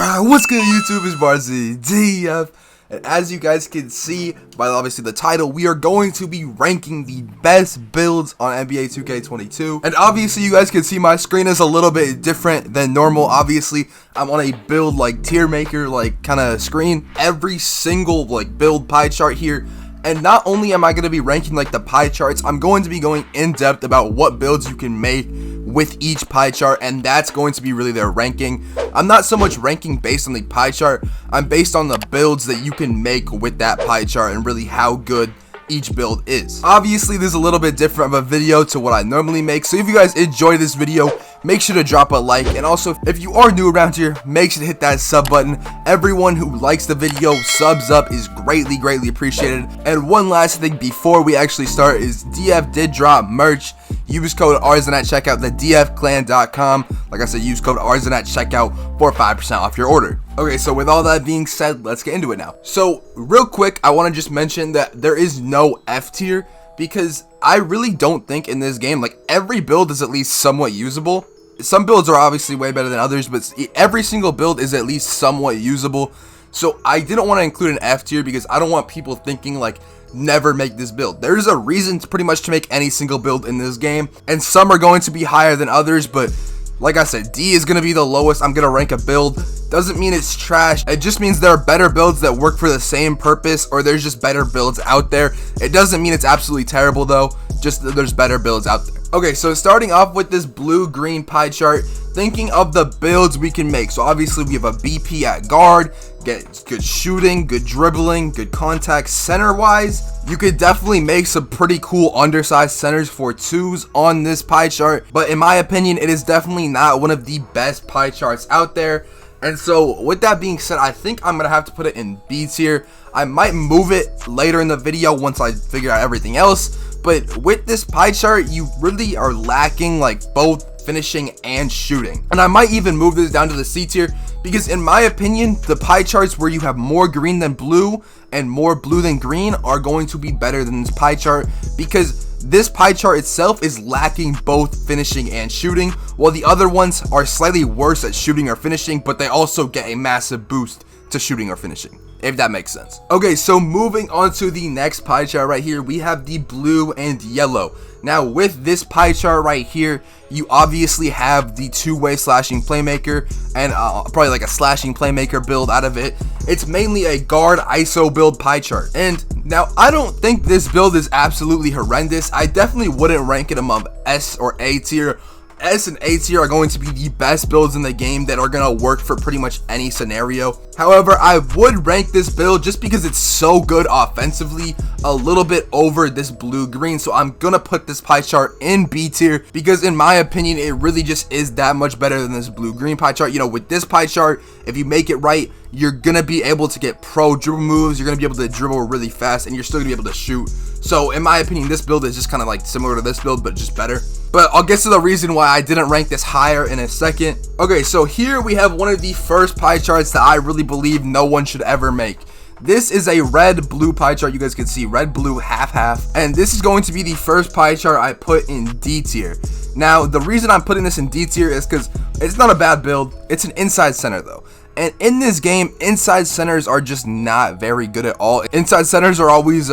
Alright, what's good YouTube? It's Aurzyn DF, and as you guys can see by obviously the title, we are going to be ranking the best builds on NBA 2K22. And obviously you guys can see my screen is a little bit different than normal. Obviously I'm on a build like tier maker like kind of screen. Every single like build pie chart here. And not only am I going to be ranking like the pie charts, I'm going to be going in depth about what builds you can make with each pie chart, and that's going to be really their ranking. I'm not so much ranking based on the pie chart, I'm based on the builds that you can make with that pie chart and really how good each build is. Obviously this is a little bit different of a video to what I normally make, so if you guys enjoy this video, make sure to drop a like, and also if you are new around here, make sure to hit that sub button. Everyone who likes the video, subs up is greatly appreciated. And one last thing before we actually start is DF did drop merch. Use code Aurzyn at checkout, thedfclan.com. Like I said, use code Aurzyn at checkout for 5% off your order. Okay, so with all that being said, let's get into it now. So real quick, I want to just mention that there is no F tier, because I really don't think in this game, like, every build is at least somewhat usable. Some builds are obviously way better than others, but every single build is at least somewhat usable. So I didn't want to include an F tier because I don't want people thinking like, never make this build. There's a reason to pretty much to make any single build in this game, and some are going to be higher than others, but like I said, D is going to be the lowest I'm going to rank a build. Doesn't mean it's trash, it just means there are better builds that work for the same purpose, or there's just better builds out there. It doesn't mean it's absolutely terrible though, just that there's better builds out there. Okay, so starting off with this blue-green pie chart, thinking of the builds we can make. So obviously we have a BP at guard, get good shooting, good dribbling, good contact. Center-wise, you could definitely make some pretty cool undersized centers for twos on this pie chart, but in my opinion, it is definitely not one of the best pie charts out there. And so with that being said, I think I'm gonna have to put it in B tier. I might move it later in the video once I figure out everything else, but with this pie chart, you really are lacking like both finishing and shooting. And I might even move this down to the C tier, because in my opinion, the pie charts where you have more green than blue and more blue than green are going to be better than this pie chart, because this pie chart itself is lacking both finishing and shooting, while the other ones are slightly worse at shooting or finishing, but they also get a massive boost to shooting or finishing, if that makes sense. Okay, so moving on to the next pie chart right here, we have the blue and yellow. Now with this pie chart right here, you obviously have the two-way slashing playmaker and probably like a slashing playmaker build out of it. It's mainly a guard ISO build pie chart. And now I don't think this build is absolutely horrendous. I definitely wouldn't rank it among S or A tier. S and A tier are going to be the best builds in the game that are going to work for pretty much any scenario. However, I would rank this build just because it's so good offensively a little bit over this blue-green. So I'm going to put this pie chart in B tier because in my opinion, it really just is that much better than this blue-green pie chart. You know, with this pie chart, if you make it right, you're going to be able to get pro dribble moves. You're going to be able to dribble really fast, and you're still going to be able to shoot. So in my opinion, this build is just kind of like similar to this build, but just better. But I'll get to the reason why I didn't rank this higher in a second. Okay, so here we have one of the first pie charts that I really believe no one should ever make. This is a red-blue pie chart. You guys can see red-blue half-half. And this is going to be the first pie chart I put in D tier. Now, the reason I'm putting this in D tier is because it's not a bad build. It's an inside center, though. And in this game, inside centers are just not very good at all. Inside centers are always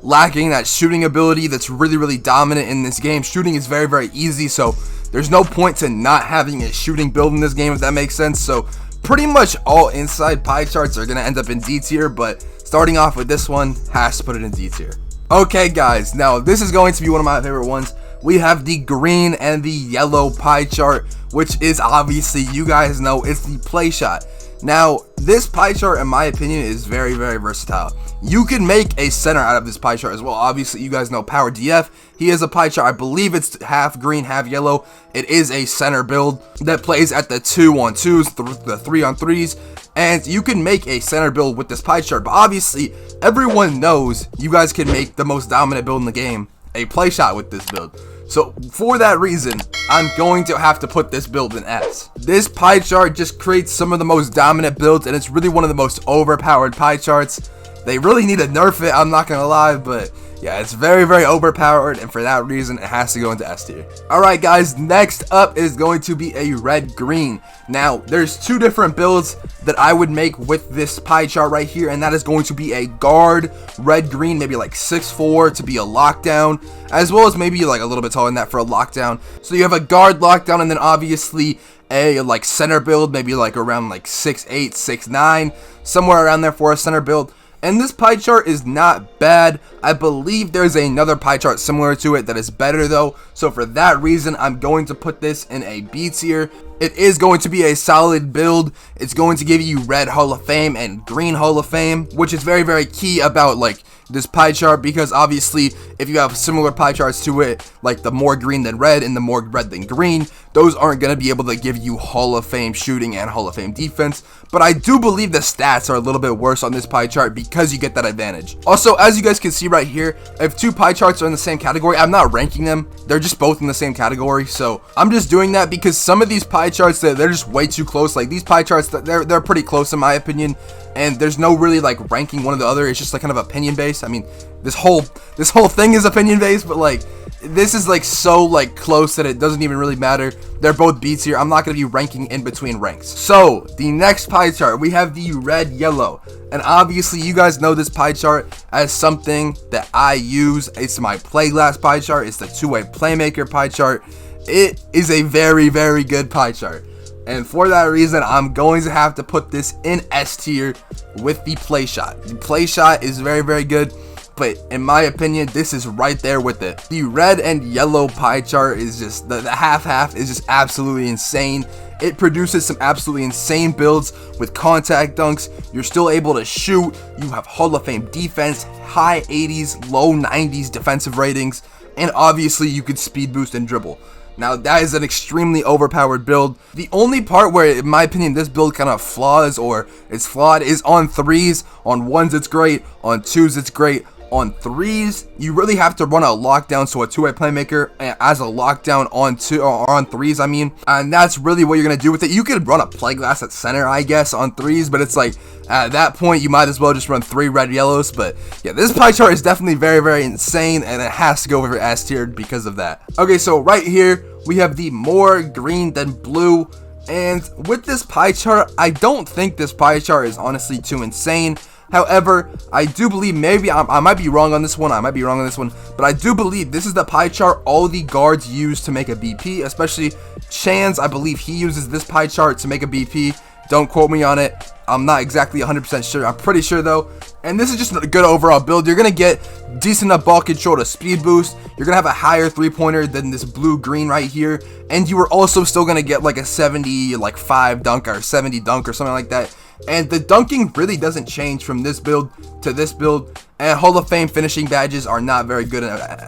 lacking that shooting ability that's really dominant in this game. Shooting is very easy, so there's no point to not having a shooting build in this game, if that makes sense. So pretty much all inside pie charts are going to end up in D tier, but starting off with this one, has to put it in D tier. Okay guys, now this is going to be one of my favorite ones. We have the green and the yellow pie chart, which is obviously, you guys know, it's the play shot. Now, this pie chart, in my opinion, is very versatile. You can make a center out of this pie chart as well. Obviously, you guys know Power DF. He has a pie chart. I believe it's half green, half yellow. It is a center build that plays at the 2-on-2s, the 3-on-3s. And you can make a center build with this pie chart. But obviously, everyone knows you guys can make the most dominant build in the game, a play shot with this build. So for that reason, I'm going to have to put this build in S. This pie chart just creates some of the most dominant builds, and it's really one of the most overpowered pie charts. They really need to nerf it, I'm not gonna lie, but Yeah, it's very, very overpowered, and for that reason, it has to go into S tier. Alright guys, next up is going to be a red-green. Now, there's two different builds that I would make with this pie chart right here, and that is going to be a guard red-green, maybe like 6'4" to be a lockdown, as well as maybe like a little bit taller than that for a lockdown. So you have a guard lockdown, and then obviously a like center build, maybe like around like 6'8", 6'9", somewhere around there for a center build. And this pie chart is not bad. I believe there's another pie chart similar to it that is better though. So for that reason, I'm going to put this in a B tier. It is going to be a solid build. It's going to give you red Hall of Fame and green Hall of Fame, which is very, very key about like this pie chart, because obviously if you have similar pie charts to it, like the more green than red and the more red than green, those aren't going to be able to give you Hall of Fame shooting and Hall of Fame defense. But I do believe the stats are a little bit worse on this pie chart because you get that advantage. Also, as you guys can see right here, if two pie charts are in the same category, I'm not ranking them. They're just both in the same category. So I'm just doing that because some of these pie charts, they're just way too close. Like these pie charts, they're pretty close in my opinion. And there's no really like ranking one or the other. It's just like kind of opinion based. I mean, this whole thing is opinion based, but like this is like so like close that it doesn't even really matter. They're both B tier. I'm not going to be ranking in between ranks. So the next pie chart, we have the red yellow, and obviously you guys know this pie chart as something that I use. It's my play glass pie chart. It's the two-way playmaker pie chart. It is a very, very good pie chart. And for that reason, I'm going to have to put this in S tier with the play shot. The play shot is very, very good, but in my opinion, this is right there with it. The red and yellow pie chart is just, the half-half is just absolutely insane. It produces some absolutely insane builds with contact dunks. You're still able to shoot. You have Hall of Fame defense, high 80s, low 90s defensive ratings, and obviously you could speed boost and dribble. Now that is an extremely overpowered build. The only part where, in my opinion, this build kind of flaws or is flawed is on threes. On ones it's great, on twos it's great. On threes, you really have to run a lockdown, so a two-way playmaker as a lockdown on threes, I mean. And that's really what you're going to do with it. You could run a play glass at center, I guess, on threes, but it's like, at that point, you might as well just run 3 red yellows. But yeah, this pie chart is definitely very, very insane, and it has to go over S tier because of that. Okay, so right here, we have the more green than blue. And with this pie chart, I don't think this pie chart is honestly too insane. However, I do believe, maybe I might be wrong on this one, but I do believe this is the pie chart all the guards use to make a BP, especially Chans. I believe he uses this pie chart to make a BP. Don't quote me on it. I'm not exactly 100% sure. I'm pretty sure though. And this is just a good overall build. You're going to get decent enough ball control to speed boost. You're going to have a higher three-pointer than this blue-green right here. And you are also still going to get like a 75 dunk or 70 dunk or something like that. And the dunking really doesn't change from this build to this build. And Hall of Fame finishing badges are not very good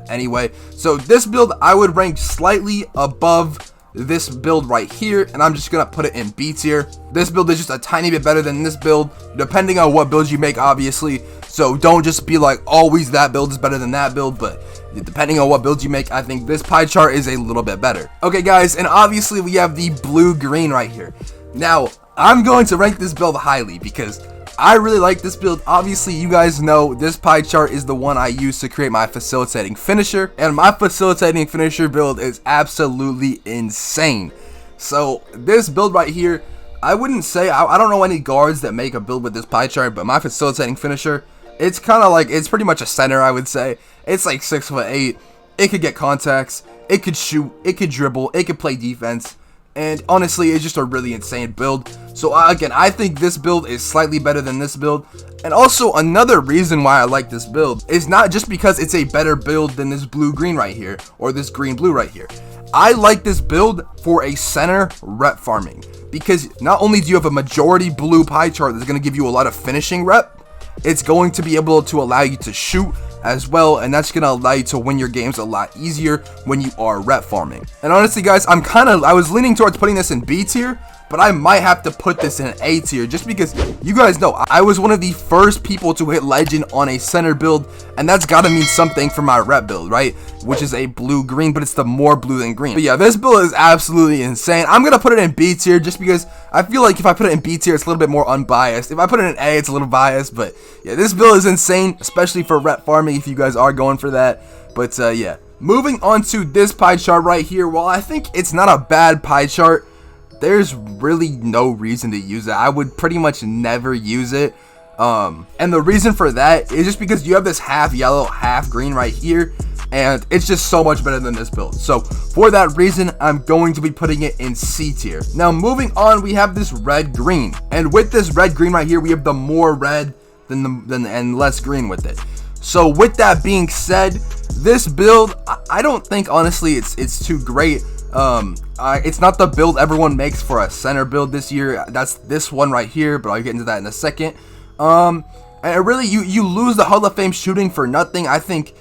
anyway. So this build I would rank slightly above this build right here, and I'm just gonna put it in B tier. This build is just a tiny bit better than this build, depending on what builds you make, obviously. So don't just be like always that build is better than that build, but depending on what builds you make, I think this pie chart is a little bit better. Okay guys, and obviously we have the blue-green right here. Now I'm going to rank this build highly because I really like this build. Obviously, you guys know this pie chart is the one I use to create my facilitating finisher, and my facilitating finisher build is absolutely insane. So this build right here, I wouldn't say, I don't know any guards that make a build with this pie chart, but my facilitating finisher, it's kind of like, it's pretty much a center, I would say. It's like 6'8". It could get contacts, it could shoot, it could dribble, it could play defense. And honestly, it's just a really insane build. So again, I think this build is slightly better than this build. And also another reason why I like this build is not just because it's a better build than this blue-green right here or this green-blue right here. I like this build for a center rep farming, because not only do you have a majority blue pie chart that's going to give you a lot of finishing rep, it's going to be able to allow you to shoot as well, and that's gonna allow you to win your games a lot easier when you are rep farming. And honestly guys, I was leaning towards putting this in B tier, but I might have to put this in an A tier just because you guys know I was one of the first people to hit legend on a center build, and that's gotta mean something for my rep build, right? Which is a blue-green, but it's the more blue than green. But yeah, this build is absolutely insane. I'm gonna put it in B tier just because I feel like if I put it in B tier, it's a little bit more unbiased. If I put it in A, it's a little biased, but yeah, this build is insane, especially for rep farming if you guys are going for that. But yeah, moving on to this pie chart right here. While I think it's not a bad pie chart, there's really no reason to use it. I would pretty much never use it. And the reason for that is just because you have this half yellow, half green right here, and it's just so much better than this build. So for that reason, I'm going to be putting it in C tier. Now moving on, we have this red green, and with this red green right here, we have the more red and less green with it. So with that being said, this build, I don't think honestly it's too great. It's not the build everyone makes for a center build this year. That's this one right here, but I'll get into that in a second. And really, you lose the Hall of Fame shooting for nothing. I think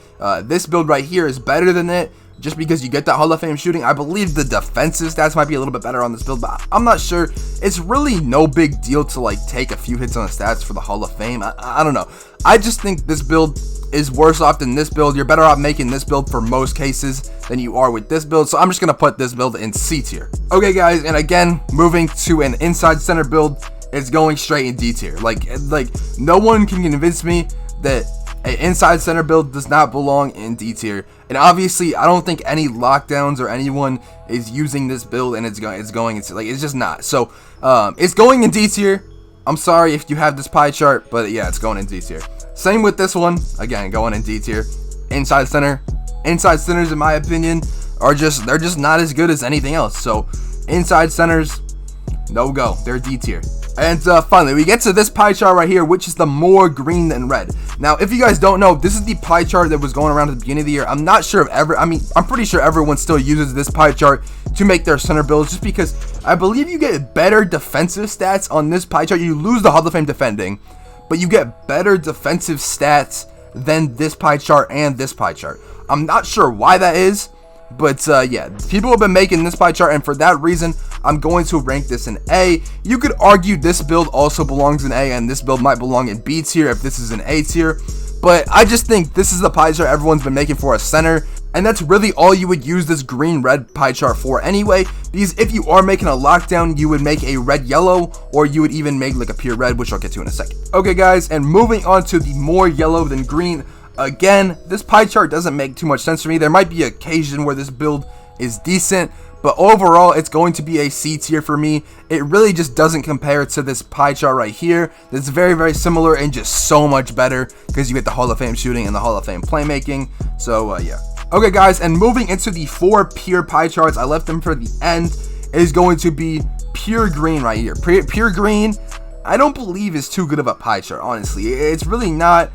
this build right here is better than it, just because you get that Hall of Fame shooting. I believe the defensive stats might be a little bit better on this build, but I'm not sure. It's really no big deal to like take a few hits on the stats for the Hall of Fame. I don't know. I just think this build is worse off than this build. You're better off making this build for most cases than you are with this build, so I'm just gonna put this build in C tier. Okay guys, and again, moving to an inside center build, it's going straight in D tier. Like no one can convince me that an inside center build does not belong in D tier. And obviously, I don't think any lockdowns or anyone is using this build, and it's going into, like, it's just not. So it's going in D tier. I'm sorry if you have this pie chart, but yeah, it's going in D tier. Same with this one, again, going in D tier. Inside centers, in my opinion, they're just not as good as anything else. So inside centers, no go, they're D tier. And finally, we get to this pie chart right here, which is the more green than red. Now, if you guys don't know, this is the pie chart that was going around at the beginning of the year. I'm not sure if I'm pretty sure everyone still uses this pie chart to make their center builds, just because I believe you get better defensive stats on this pie chart. You lose the Hall of Fame defending, but you get better defensive stats than this pie chart and this pie chart. I'm not sure why that is, but yeah, people have been making this pie chart, and for that reason, I'm going to rank this in A. You could argue this build also belongs in A, and this build might belong in B tier if this is an A tier, but I just think this is the pie chart everyone's been making for a center, and that's really all you would use this green-red pie chart for anyway, because if you are making a lockdown, you would make a red-yellow, or you would even make like a pure red, which I'll get to in a second. Okay guys, and moving on to the more yellow than green. Again, this pie chart doesn't make too much sense for me. There might be an occasion where this build is decent, but overall, it's going to be a C tier for me. It really just doesn't compare to this pie chart right here. That's very, very similar and just so much better because you get the Hall of Fame shooting and the Hall of Fame playmaking. So, yeah. Okay, guys, and moving into the 4 pure pie charts, I left them for the end, is going to be pure green right here. Pure green, I don't believe is too good of a pie chart, honestly. It's really not.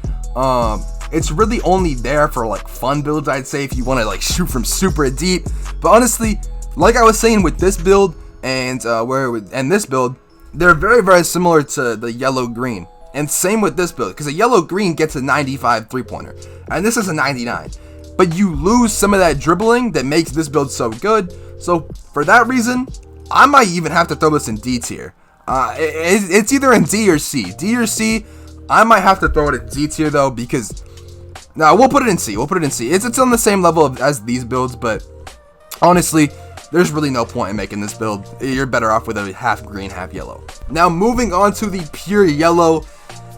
It's really only there for like fun builds, I'd say, if you want to like shoot from super deep. But honestly, like I was saying with this build and this build, they're very, very similar to the yellow green. And same with this build, because a yellow green gets a 95 three-pointer, and this is a 99. But you lose some of that dribbling that makes this build so good. So for that reason, I might even have to throw this in D tier. It's either in D or C. D or C. I might have to throw it in D tier though, because no, we'll put it in C. It's on the same level as these builds, but honestly, there's really no point in making this build. You're better off with a half green, half yellow. Now, moving on to the pure yellow.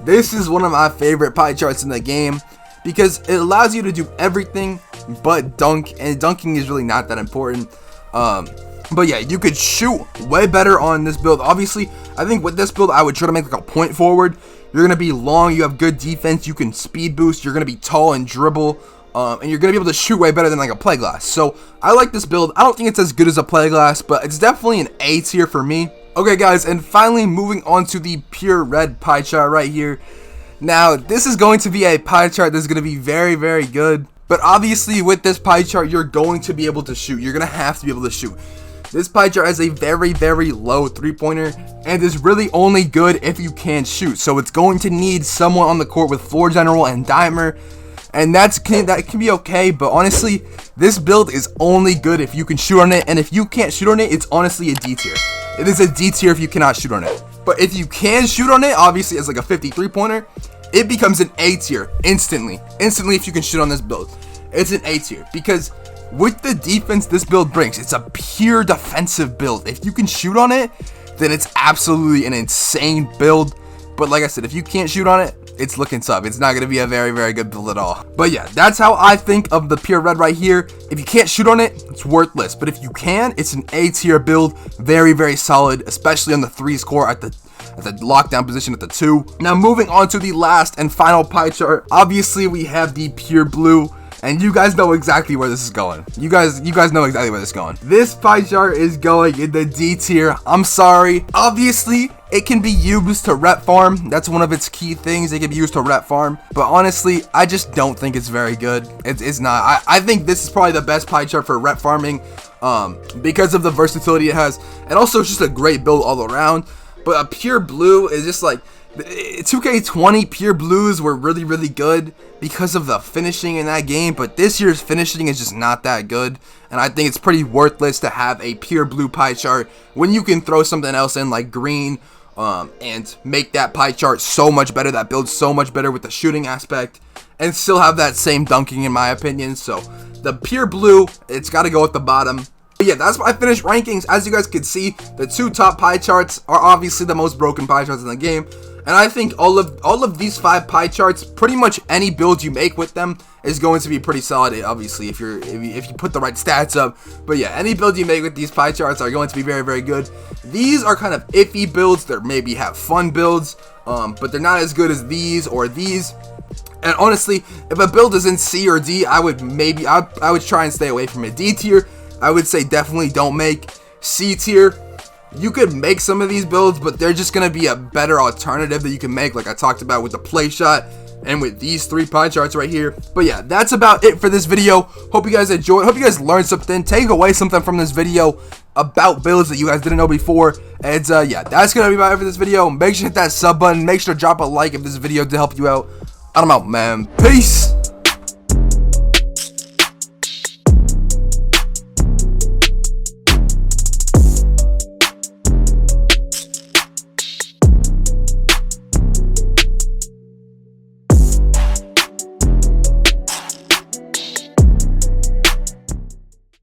This is one of my favorite pie charts in the game because it allows you to do everything but dunk, and dunking is really not that important. But yeah, you could shoot way better on this build. Obviously, I think with this build, I would try to make like a point forward. You're going to be long, you have good defense, you can speed boost, you're going to be tall and dribble, and you're going to be able to shoot way better than like a play glass. So I like this build. I don't think it's as good as a play glass, but it's definitely an A tier for me. Okay guys, and finally moving on to the pure red pie chart right here. Now, this is going to be a pie chart that's going to be very, very good. But obviously with this pie chart, you're going to be able to shoot. You're going to have to be able to shoot. This pie chart has a very, very low three-pointer and is really only good if you can shoot. So it's going to need someone on the court with floor general and dimer, and that can be okay. But honestly, this build is only good if you can shoot on it, and if you can't shoot on it, it's honestly a D tier. it is a D tier if you cannot shoot on it. But if you can shoot on it, obviously as like a 53-pointer, it becomes an A tier instantly. Instantly if you can shoot on this build. It's an A tier because with the defense this build brings, it's a pure defensive build. If you can shoot on it, then it's absolutely an insane build. But like I said, if you can't shoot on it, it's looking tough. It's not going to be a very, very good build at all. But yeah, that's how I think of the pure red right here. If you can't shoot on it, it's worthless. But if you can, it's an A tier build. Very, very solid, especially on the 3 score at the lockdown position at the 2. Now moving on to the last and final pie chart. Obviously, we have the pure blue. And you guys know exactly where this is going. You guys know exactly where this is going. This pie chart is going in the D tier. I'm sorry. Obviously, it can be used to rep farm. That's one of its key things. It can be used to rep farm. But honestly, I just don't think it's very good. It's not. I think this is probably the best pie chart for rep farming because of the versatility it has. And also, it's just a great build all around. But a pure blue is just like... 2K20 pure blues were really, really good because of the finishing in that game, but this year's finishing is just not that good, and I think it's pretty worthless to have a pure blue pie chart when you can throw something else in like green and make that pie chart so much better, that builds so much better with the shooting aspect, and still have that same dunking in my opinion. So the pure blue, it's got to go at the bottom. But yeah, that's my finished rankings. As you guys can see, the 2 top pie charts are obviously the most broken pie charts in the game. And I think all of these 5 pie charts, pretty much any build you make with them is going to be pretty solid. Obviously, if you put the right stats up. But yeah, any build you make with these pie charts are going to be very, very good. These are kind of iffy builds. They maybe have fun builds, but they're not as good as these or these. And honestly, if a build is in C or D, I would try and stay away from it. D tier, I would say definitely don't make. C tier, you could make some of these builds, but they're just going to be a better alternative that you can make, like I talked about with the play shot and with these 3 pie charts right here. But yeah, that's about it for this video. Hope you guys enjoyed. Hope you guys learned something. Take away something from this video about builds that you guys didn't know before. And yeah, that's going to be about it for this video. Make sure to hit that sub button. Make sure to drop a like if this video did help you out. I'm out, man. Peace.